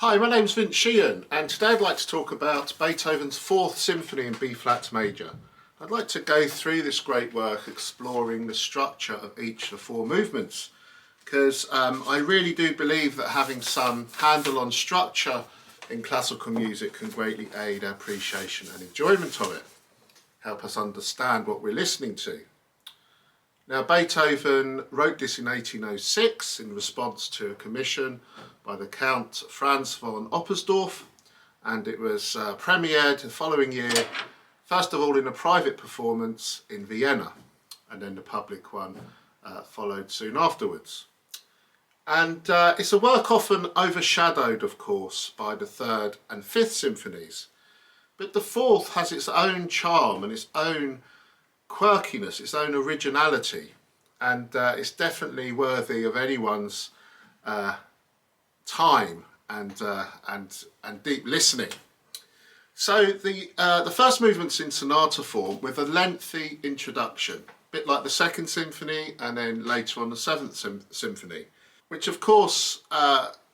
Hi, my name's Vince Sheehan, and today I'd like to talk about Beethoven's Fourth Symphony in B-flat major. I'd like to go through this great work exploring the structure of each of the four movements, because I really do believe that having some handle on structure in classical music can greatly aid our appreciation and enjoyment of it, help us understand what we're listening to. Now, Beethoven wrote this in 1806 in response to a commission by the Count Franz von Oppersdorf, and it was premiered the following year, first of all in a private performance in Vienna, and then the public one followed soon afterwards. And it's a work often overshadowed, of course, by the third and fifth symphonies, but the fourth has its own charm and its own quirkiness, its own originality, and it's definitely worthy of anyone's time and deep listening. So the first movement's in sonata form with a lengthy introduction, a bit like the second symphony and then later on the seventh symphony, which of course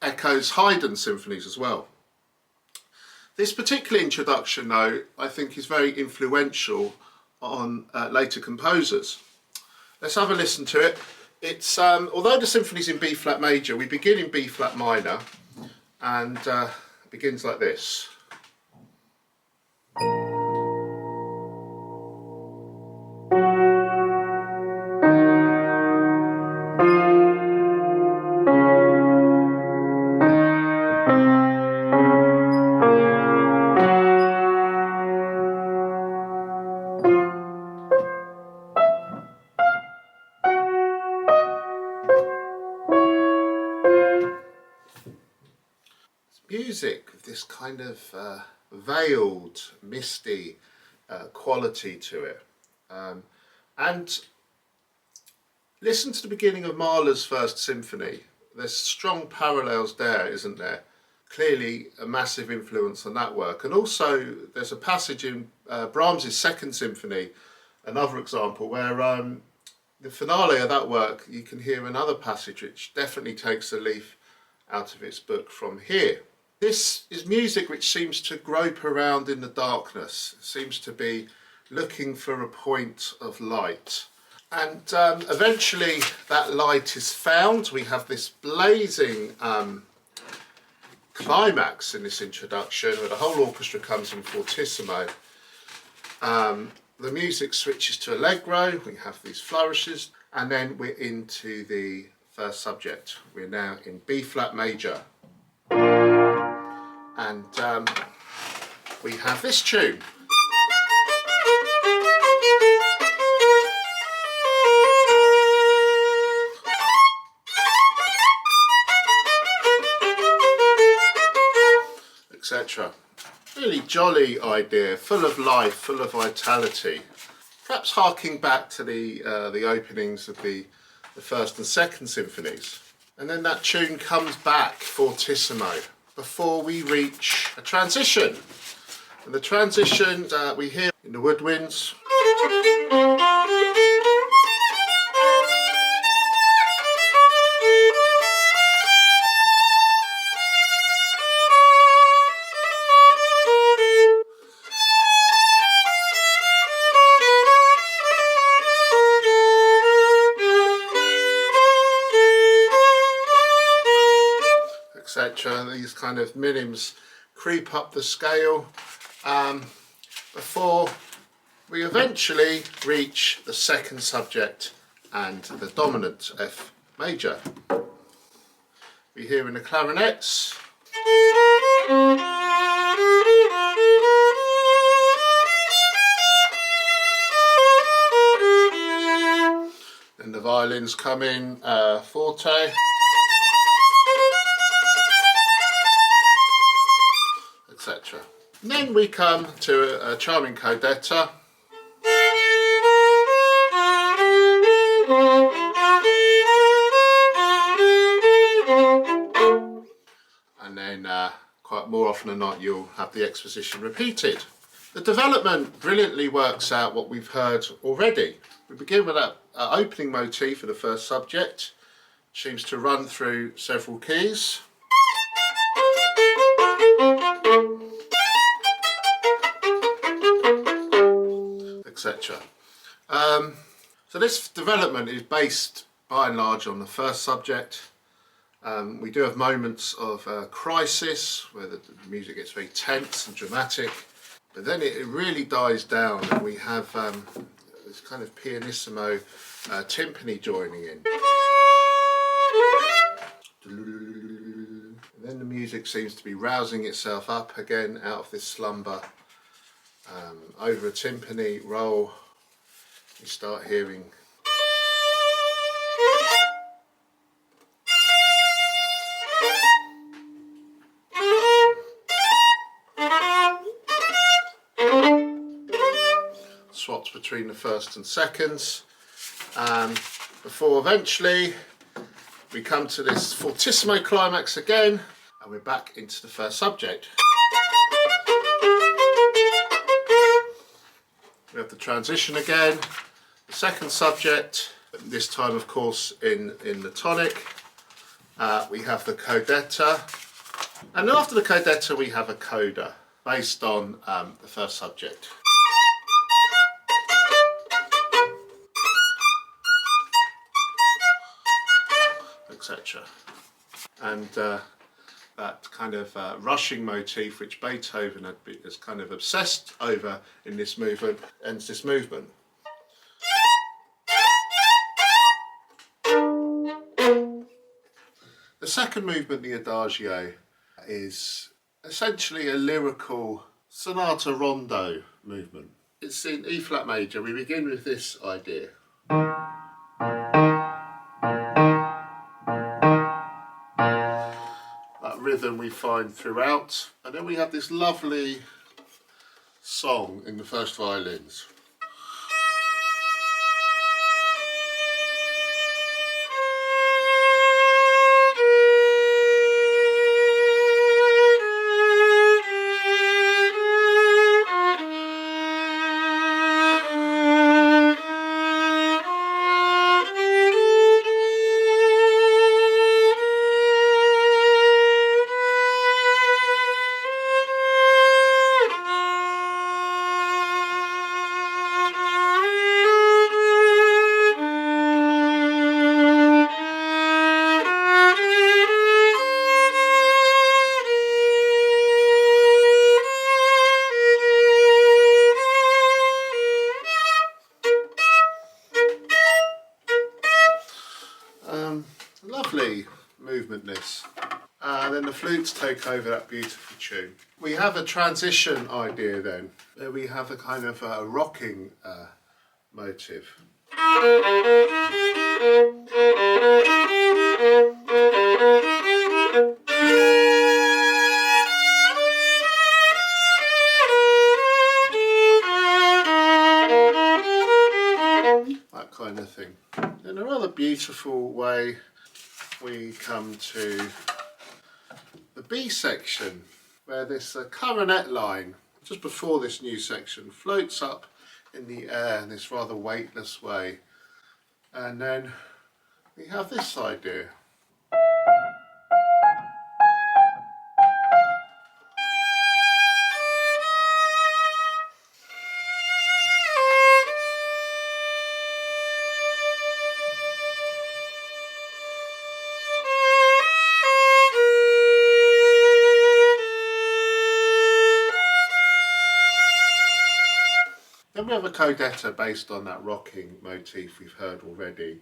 echoes Haydn's symphonies as well. This particular introduction, though, I think is very influential on later composers. Let's have a listen to it. It's although the symphony's in B flat major, we begin in B flat minor, and it begins like this. Music with this kind of veiled, misty quality to it. And listen to the beginning of Mahler's First Symphony. There's strong parallels there, isn't there? Clearly a massive influence on that work. And also there's a passage in Brahms's Second Symphony, another example, where the finale of that work, you can hear another passage which definitely takes a leaf out of its book from here. This is music which seems to grope around in the darkness, seems to be looking for a point of light. And eventually that light is found. We have this blazing climax in this introduction where the whole orchestra comes in fortissimo. The music switches to allegro, we have these flourishes, and then we're into the first subject. We're now in B flat major. And we have this tune. Etc. Really jolly idea, full of life, full of vitality. Perhaps harking back to the openings of the first and second symphonies. And then that tune comes back fortissimo before we reach a transition. And the transition we hear in the woodwinds. Etc. These kind of minims creep up the scale before we eventually reach the second subject and the dominant F major. We hear in the clarinets. And the violins come in forte. Etc. Then we come to a charming Codetta. And then quite more often than not you'll have the exposition repeated. The development brilliantly works out what we've heard already. We begin with that opening motif for the first subject, which seems to run through several keys. etc. So this development is based by and large on the first subject. We do have moments of crisis where the music gets very tense and dramatic, but then it really dies down and we have this kind of pianissimo timpani joining in. And then the music seems to be rousing itself up again out of this slumber. Over a timpani roll, you start hearing swaps between the first and seconds, before eventually we come to this fortissimo climax again, and we're back into the first subject. We have the transition again, the second subject, this time of course in the tonic. We have the Codetta, and after the Codetta we have a Coda based on the first subject. Etc. And that kind of rushing motif which Beethoven has kind of obsessed over in this movement ends this movement. The second movement, the Adagio, is essentially a lyrical sonata rondo movement. It's in E flat major. We begin with this idea. That rhythm we find throughout, and then we have this lovely song in the first violins. Lovely movement this. Then the flutes take over that beautiful tune. We have a transition idea then. There we have a kind of rocking motive. That kind of thing. In a rather beautiful way, we come to the B section, where this coronet line, just before this new section, floats up in the air in this rather weightless way. And then we have this idea. Then we have a Codetta based on that rocking motif we've heard already,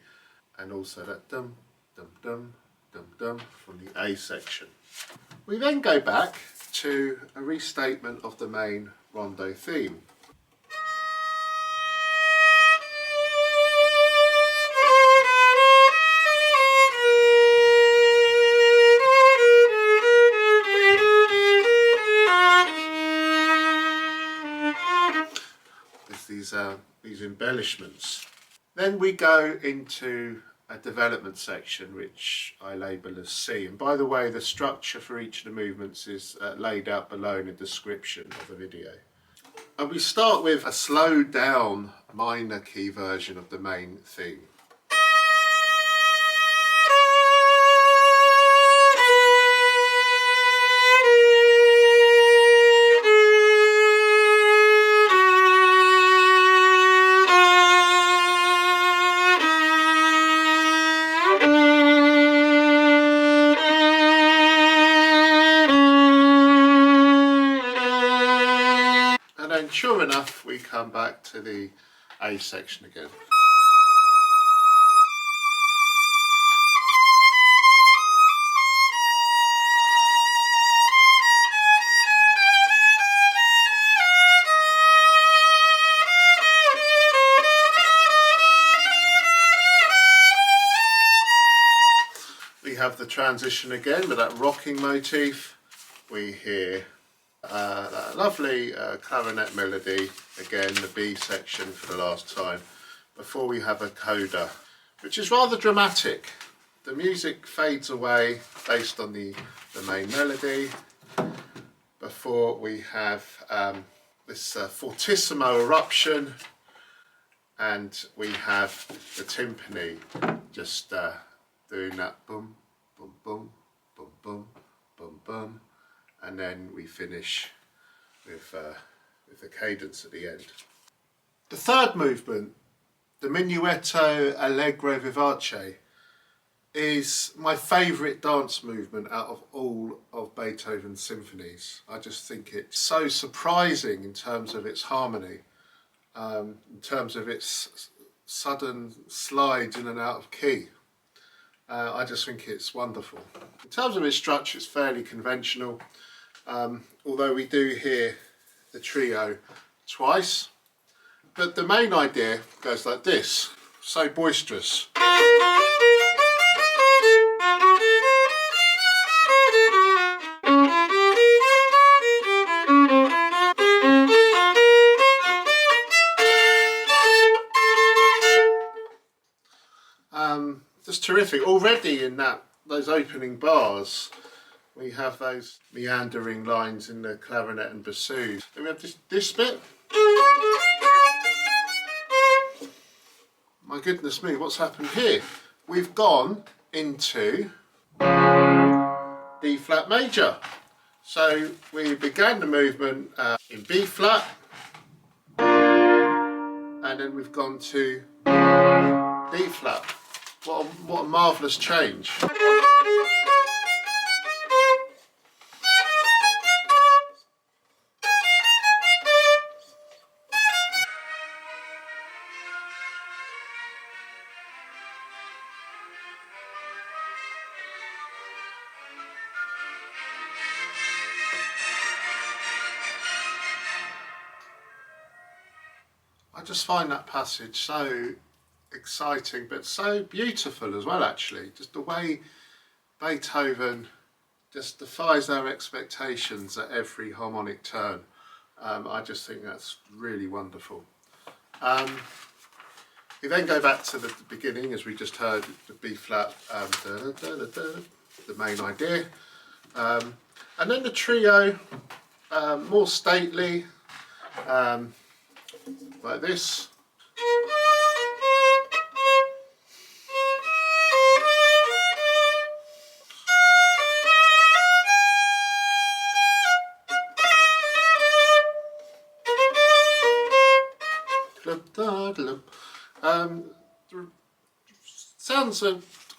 and also that dum dum dum dum dum from the A section. We then go back to a restatement of the main rondo theme. These embellishments. Then we go into a development section which I label as C, and by the way the structure for each of the movements is laid out below in the description of the video. And we start with a slowed down minor key version of the main theme. then sure enough we come back to the A section again. We have the transition again with that rocking motif. We hear that lovely clarinet melody, again the B section for the last time, before we have a coda, which is rather dramatic. The music fades away based on the main melody, before we have this fortissimo eruption, and we have the timpani just doing that boom, boom, boom, boom, boom, boom, boom, and then we finish with the cadence at the end. The third movement, the Minuetto Allegro Vivace, is my favourite dance movement out of all of Beethoven's symphonies. I just think it's so surprising in terms of its harmony, in terms of its sudden slides in and out of key. I just think it's wonderful. In terms of its structure, it's fairly conventional, although we do hear the trio twice. But the main idea goes like this, so boisterous. Just terrific. Already in those opening bars, we have those meandering lines in the clarinet and bassoon. Then we have this bit. My goodness me, what's happened here? We've gone into D flat major. So we began the movement in B flat, and then we've gone to D flat. What a marvellous change. I just find that passage so exciting, but so beautiful as well, actually. Just the way Beethoven just defies our expectations at every harmonic turn. I just think that's really wonderful. We then go back to the beginning, as we just heard, the B flat, the main idea. And then the trio, more stately, like this. Sounds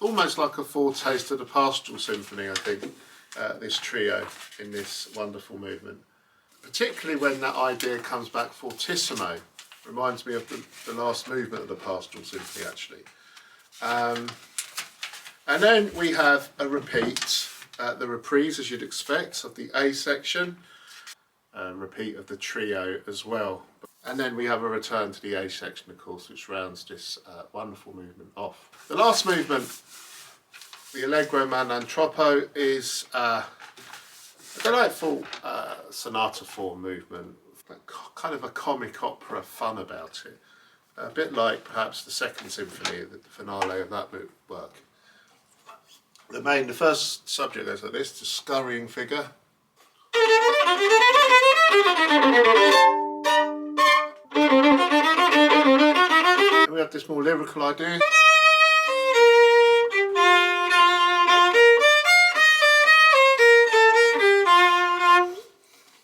almost like a foretaste of the Pastoral Symphony, I think, this trio in this wonderful movement. Particularly when that idea comes back fortissimo. Reminds me of the last movement of the Pastoral Symphony, actually. And then we have a repeat, the reprise, as you'd expect, of the A section. Repeat of the trio as well. And then we have a return to the A section, of course, which rounds this wonderful movement off. The last movement, the Allegro Man Troppo, is a delightful sonata form movement, kind of a comic opera fun about it. A bit like perhaps the second symphony, the finale of that work. The first subject goes like this, the scurrying figure. And we have this more lyrical idea.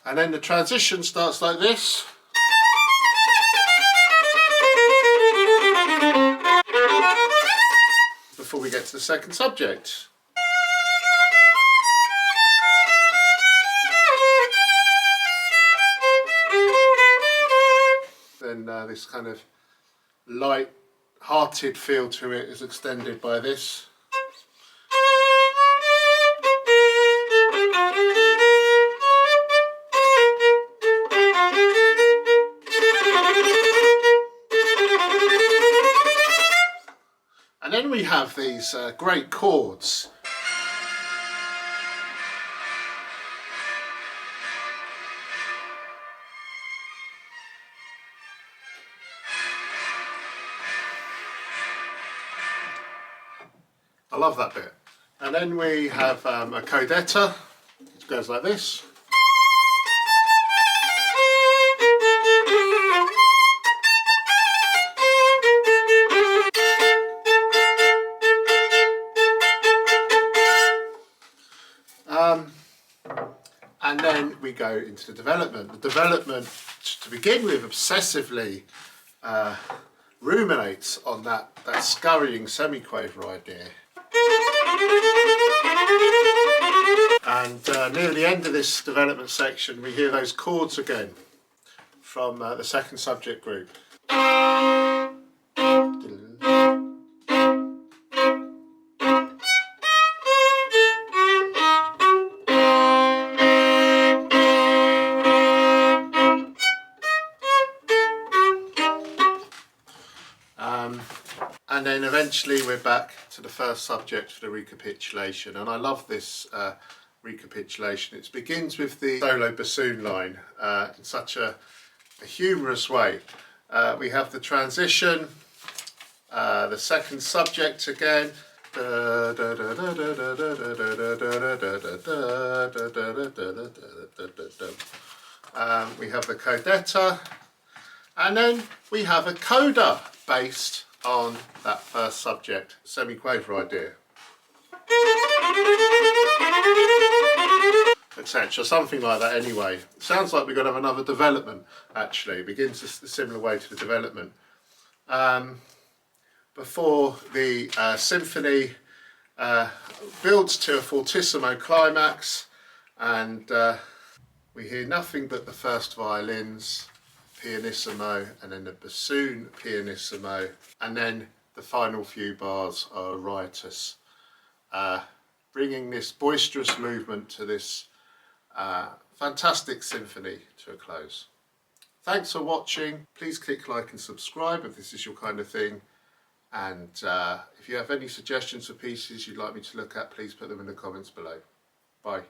And then the transition starts like this. Before we get to the second subject. then this kind of light-hearted feel to it is extended by this. And then we have these great chords. I love that bit. And then we have a Codetta, which goes like this. And then we go into the development. The development, to begin with, obsessively ruminates on that scurrying semiquaver idea. And near the end of this development section, we hear those chords again from the second subject group. And then eventually we're back to the first subject for the recapitulation, and I love this recapitulation. It begins with the solo bassoon line in such a humorous way. We have the transition, the second subject again, we have the Codetta, and then we have a coda based on that first subject, semiquaver idea, etc. Something like that anyway. It sounds like we're going to have another development actually. It begins a similar way to the development. Before the symphony builds to a fortissimo climax, and we hear nothing but the first violins, pianissimo, and then the bassoon pianissimo, and then the final few bars are riotous, bringing this boisterous movement to this fantastic symphony to a close. Thanks for watching. Please click like and subscribe if this is your kind of thing, and if you have any suggestions for pieces you'd like me to look at, please put them in the comments below. Bye.